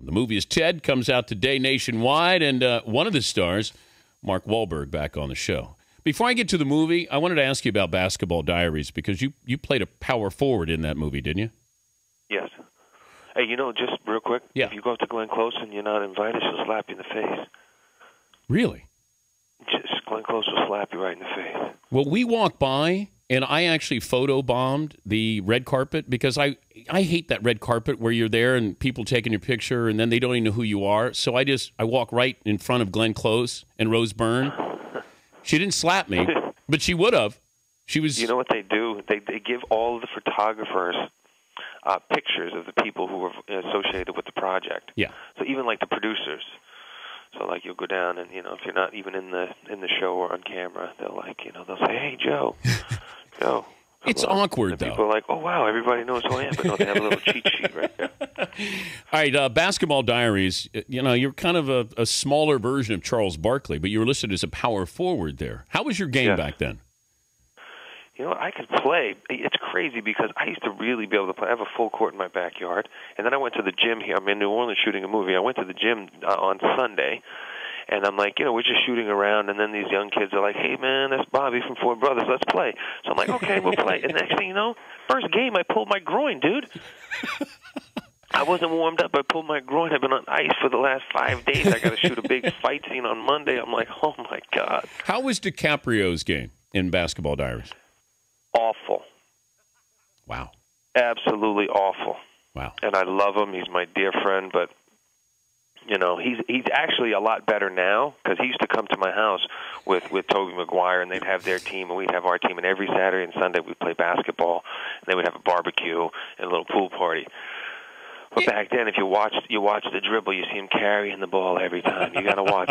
The movie is Ted, comes out today nationwide, and one of the stars, Mark Wahlberg, back on the show. Before I get to the movie, I wanted to ask you about Basketball Diaries, because you played a power forward in that movie, didn't you? Yes. Hey, just real quick, yeah. If you go up to Glenn Close and you're not invited, she'll slap you in the face. Really? Just Glenn Close will slap you right in the face. Well, we walked by, and I actually photobombed the red carpet, because I hate that red carpet where you're there and people taking your picture and then they don't even know who you are. So I walk right in front of Glenn Close and Rose Byrne. She didn't slap me, but she would have. She was. You know what they do? They give all of the photographers pictures of the people who were associated with the project. Yeah. So even like the producers. So like you'll go down and if you're not even in the show or on camera, they'll they'll say, "Hey, Joe, Joe." It's awkward, and though. People are like, "Oh wow, everybody knows who I am," but no, they have a little cheat sheet right there. All right, Basketball Diaries. You're kind of a smaller version of Charles Barkley, but you were listed as a power forward there. How was your game back then? I could play. It's crazy because I used to really be able to play. I have a full court in my backyard, and then I went to the gym here. I'm in New Orleans shooting a movie. I went to the gym on Sunday, and I'm like, we're just shooting around, and then these young kids are like, "Hey, man, that's Bobby from Four Brothers. Let's play." So I'm like, "Okay, we'll play." And next thing you know, first game, I pulled my groin, dude. I wasn't warmed up. I pulled my groin. I've been on ice for the last 5 days. I got to shoot a big fight scene on Monday. I'm like, oh, my God. How was DiCaprio's game in Basketball Diaries? Awful. Wow. Absolutely awful. Wow. And I love him. He's my dear friend, but he's actually a lot better now, because he used to come to my house with Tobey Maguire, and they'd have their team and we'd have our team, and every Saturday and Sunday we'd play basketball, and they would have a barbecue and a little pool party. But back then, if you watch the dribble, you see him carrying the ball every time. You got to watch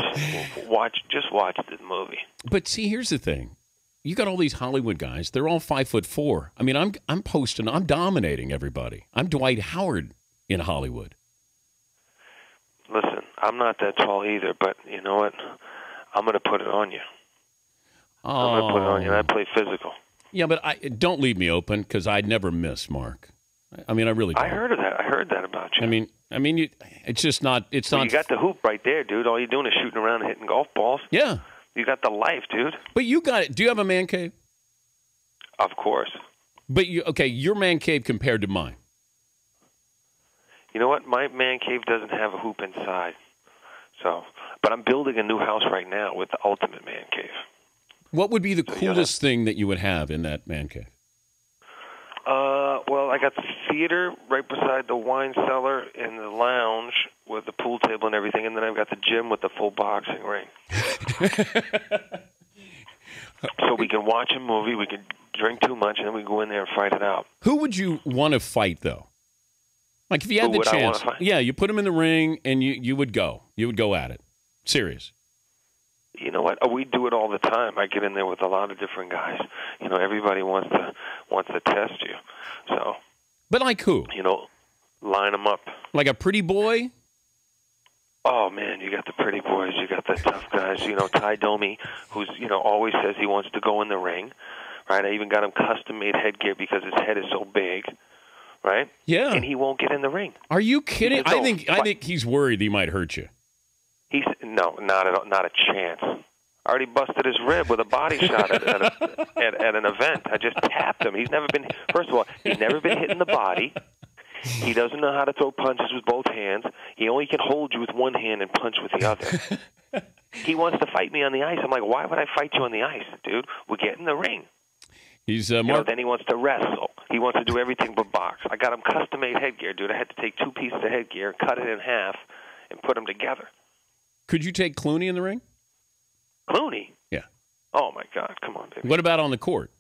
the movie. But see, here's the thing. You got all these Hollywood guys. They're all 5'4". I mean, I'm posting. I'm dominating everybody. I'm Dwight Howard in Hollywood. Listen, I'm not that tall either, but you know what? I'm going to put it on you. Oh. I'm going to put it on you. I play physical. Yeah, but don't leave me open, because I'd never miss, Mark. I mean, I really don't. I heard that about you. I mean, it's just not. It's not. You got the hoop right there, dude. All you're doing is shooting around and hitting golf balls. Yeah. You got the life, dude. But you got it. Do you have a man cave? Of course. But your man cave compared to mine. You know what? My man cave doesn't have a hoop inside. But I'm building a new house right now with the ultimate man cave. What would be the coolest thing that you would have in that man cave? Well, I got the theater right beside the wine cellar and the lounge with the pool table and everything, and then I've got the gym with the full boxing ring. So we can watch a movie, we can drink too much, and then we go in there and fight it out. Who would you want to fight, though? Like, if you had the chance. Yeah, you put him in the ring, and you would go. You would go at it. Serious. You know what? We do it all the time. I get in there with a lot of different guys. Everybody wants to test you. So. But like who? Line them up. Like a pretty boy? Oh man, you got the pretty boys. You got the tough guys. Ty Domi, who's always says he wants to go in the ring. Right? I even got him custom-made headgear because his head is so big. Right? Yeah. And he won't get in the ring. Are you kidding? I think he's worried he might hurt you. No, not at all, not a chance. I already busted his rib with a body shot at an event. I just tapped him. First of all, he's never been hit in the body. He doesn't know how to throw punches with both hands. He only can hold you with one hand and punch with the other. He wants to fight me on the ice. I'm like, why would I fight you on the ice, dude? We'll get in the ring. He's then he wants to wrestle. He wants to do everything but box. I got him custom-made headgear, dude. I had to take 2 pieces of headgear, cut it in half, and put them together. Could you take Clooney in the ring? Clooney? Yeah. Oh, my God. Come on, baby. What about on the court?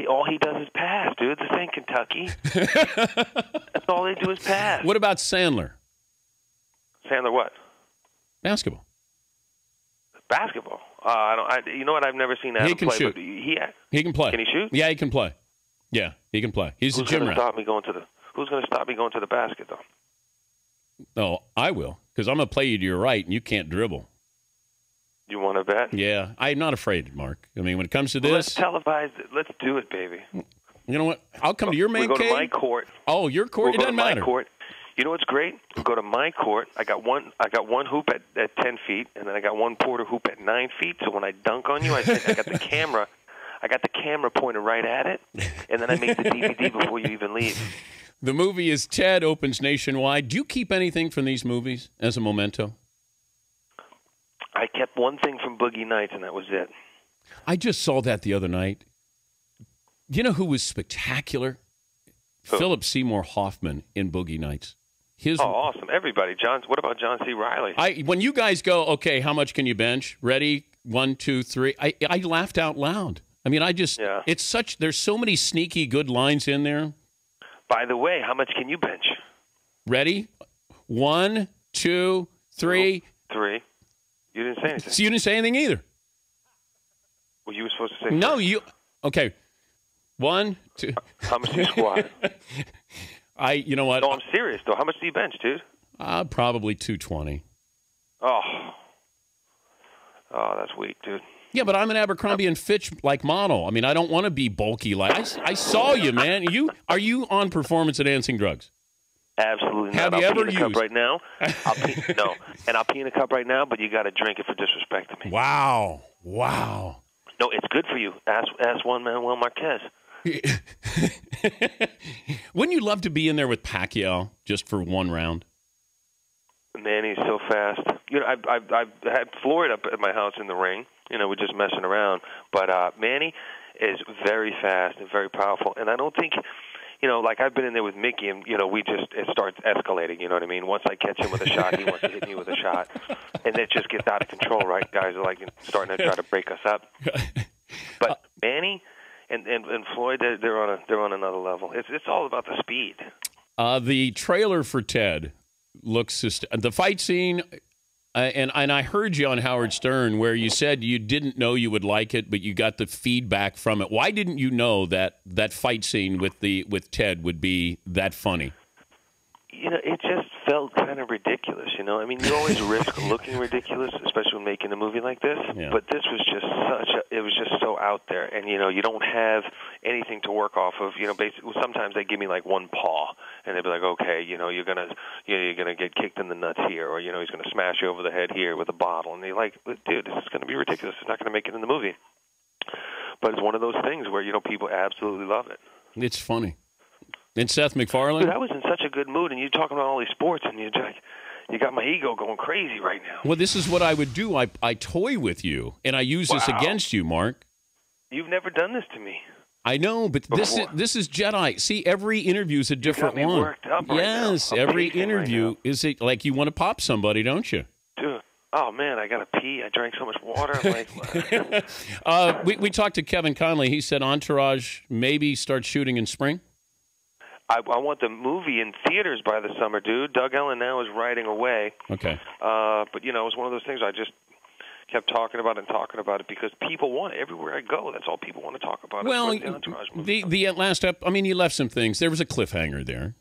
All he does is pass, dude. This ain't Kentucky. That's all they do is pass. What about Sandler? Sandler what? Basketball. Basketball? You know what? I've never seen Adam play. He can shoot. He can play. Can he shoot? Yeah, he can play. Yeah, he can play. He's a gym rat. Who's going to stop me going to the basket, though? No, I will, because I'm going to play you to your right, and you can't dribble. You want to bet? Yeah, I'm not afraid, Mark. I mean, when it comes to this... Let's televise it. Let's do it, baby. You know what? I'll come to your man cave. We go to my court. Oh, your court? It doesn't matter. My court. You know what's great? You go to my court. I got one hoop at 10 feet, and then I got one Porter hoop at 9 feet. So when I dunk on you, I got the camera. I got the camera pointed right at it, and then I make the DVD before you even leave. The movie is Ted, opens nationwide. Do you keep anything from these movies as a memento? I kept one thing from Boogie Nights, and that was it. I just saw that the other night. You know who was spectacular? Who? Philip Seymour Hoffman in Boogie Nights. Awesome. Everybody. What about John C. Reilly? When you guys go, okay, how much can you bench? Ready? 1, 2, 3. I laughed out loud. I mean, there's so many sneaky good lines in there. By the way, how much can you bench? Ready? 1, 2, 3. 3. You didn't say anything. So you didn't say anything either. Well, you were supposed to say no, first. Okay. 1, 2. How much do you squat? You know what? No, I'm serious, though. How much do you bench, dude? Probably 220. Oh, that's weak, dude. Yeah, but I'm an Abercrombie and Fitch like model. I mean, I don't want to be bulky. Like I saw you, man. Are you on performance enhancing drugs? Absolutely not. Have you ever used? Cup right now. No, and I'll pee in a cup right now. But you got to drink it for disrespecting me. Wow. No, it's good for you. Ask one Manuel Marquez. Wouldn't you love to be in there with Pacquiao just for one round? Man, he's so fast. You know, I've had Floyd up at my house in the ring. You know, we're just messing around. But Manny is very fast and very powerful. And I don't think, you know, like I've been in there with Mickey, and you know, it starts escalating. You know what I mean? Once I catch him with a shot, he wants to hit me with a shot, and it just gets out of control. Right? Guys are like starting to try to break us up. But Manny and Floyd, they're on another level. It's all about the speed. The trailer for Ted looks the fight scene. And I heard you on Howard Stern where you said you didn't know you would like it, but you got the feedback from it. Why didn't you know that fight scene with Ted would be that funny? You know, it just felt kind of ridiculous, you know? I mean, you always risk looking ridiculous, especially when making a movie like this. Yeah. But this was just it was just so out there. And, you know, you don't have anything to work off of. You know, basically, sometimes they give me like one paw, and they'd be like, okay, you know, you're gonna get kicked in the nuts here, or, you know, he's going to smash you over the head here with a bottle. And you're like, dude, this is going to be ridiculous. It's not going to make it in the movie. But it's one of those things where, you know, people absolutely love it. It's funny. And Seth MacFarlane? Dude, I was in such a good mood, and you're talking about all these sports, and you got my ego going crazy right now. Well, this is what I would do. I toy with you, and I use this against you, Mark. You've never done this to me. I know, but this is Jedi. See, every interview is a different one. You got me worked up right now. Yes, every interview is like you want to pop somebody, don't you? Dude. Oh, man, I got to pee. I drank so much water. I'm like, we talked to Kevin Conley. He said Entourage maybe starts shooting in spring. I want the movie in theaters by the summer, dude. Doug Ellen now is riding away. Okay. But, you know, it was one of those things I just kept talking about it because people want it. Everywhere I go, that's all people want to talk about. Well, the last I mean, you left some things. There was a cliffhanger there.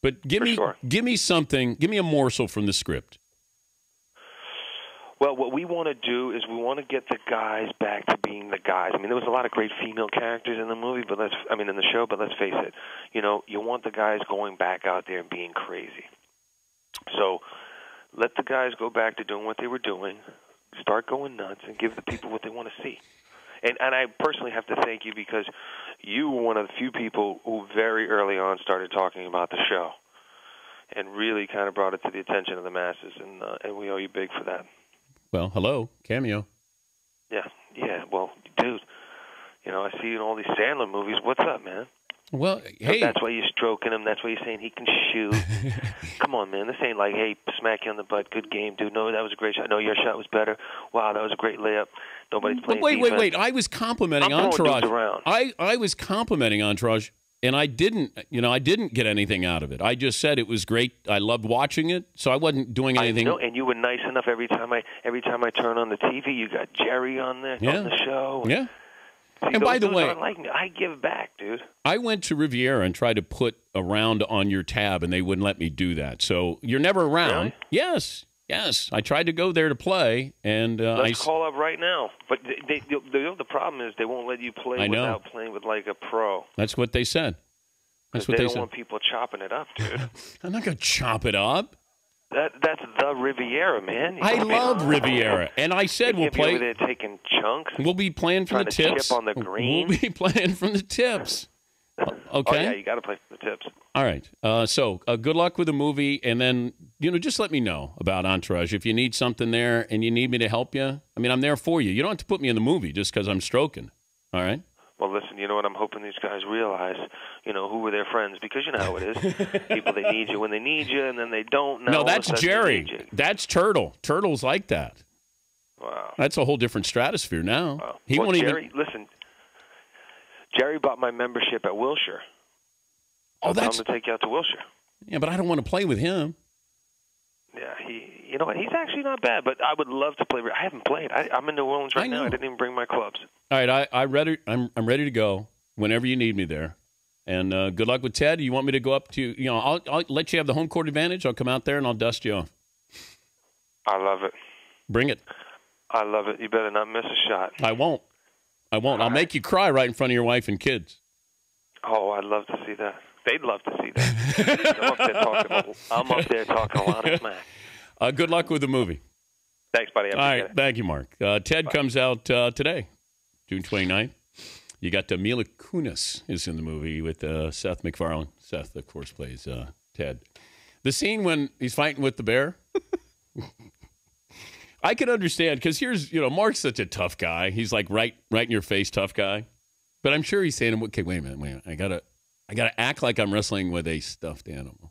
But give me something. Give me a morsel from the script. Well, what we want to do is we want to get the guys back to being the guys. I mean, there was a lot of great female characters in the movie, in the show, but let's face it. You know, you want the guys going back out there and being crazy. So let the guys go back to doing what they were doing, start going nuts, and give the people what they want to see. And I personally have to thank you because you were one of the few people who very early on started talking about the show and really kind of brought it to the attention of the masses, and we owe you big for that. Well, hello, cameo. Yeah. Well, dude, you know, I see you in all these Sandler movies. What's up, man? Well, hey. That's why you're stroking him. That's why you're saying he can shoot. Come on, man. This ain't like, hey, smack you on the butt. Good game, dude. No, that was a great shot. No, your shot was better. Wow, that was a great layup. Nobody's playing defense. Wait. I was complimenting Entourage. I was complimenting Entourage. And I didn't get anything out of it. I just said it was great. I loved watching it, so I wasn't doing anything. I know, and you were nice enough every time I turn on the TV. You got Jerry on on the show. Yeah. See, and by the way, like me. I give back, dude. I went to Riviera and tried to put a round on your tab, and they wouldn't let me do that. So you're never around. Really? Yes. I tried to go there to play, and let's call up right now. But the problem is they won't let you play without playing with like a pro. That's what they said. That's what they they don't said. want people chopping it up, dude. I'm not going to chop it up. That's the Riviera, man. I love Riviera, and I said we'll play. Over there taking chunks. We'll be playing from the tips. Chip on the green. We'll be playing from the tips. Okay. Oh yeah, you got to play from the tips. All right. So good luck with the movie, and then just let me know about Entourage if you need something there and you need me to help you. I mean, I'm there for you. You don't have to put me in the movie just because I'm stroking. All right. Well, listen, you know what? I'm hoping these guys realize, who were their friends, because you know how it is. People, they need you when they need you, and then they don't. No, that's Jerry. That's Turtle. Turtle's like that. Wow. That's a whole different stratosphere now. Wow. He won't Jerry, listen, Jerry bought my membership at Wilshire. Oh, that's... Tell him to take you out to Wilshire. Yeah, but I don't want to play with him. Yeah, you know what? He's actually not bad, but I would love to play. I haven't played. I'm in New Orleans right now. I didn't even bring my clubs. All right, I'm ready to go whenever you need me there. And good luck with Ted. You want me to go up to I'll let you have the home court advantage. I'll come out there and I'll dust you off. I love it. Bring it. I love it. You better not miss a shot. I won't. I'll make you cry right in front of your wife and kids. Oh, I'd love to see that. They'd love to see that. I'm up there talking a lot of smack. Good luck with the movie. Thanks, buddy. All right. Thank you, Mark. Ted Bye. Comes out today, June 29th. You got Mila Kunis is in the movie with Seth MacFarlane. Seth, of course, plays Ted. The scene when he's fighting with the bear, I can understand because here's, Mark's such a tough guy. He's like right in your face tough guy. But I'm sure he's saying, okay, wait a minute. I gotta act like I'm wrestling with a stuffed animal.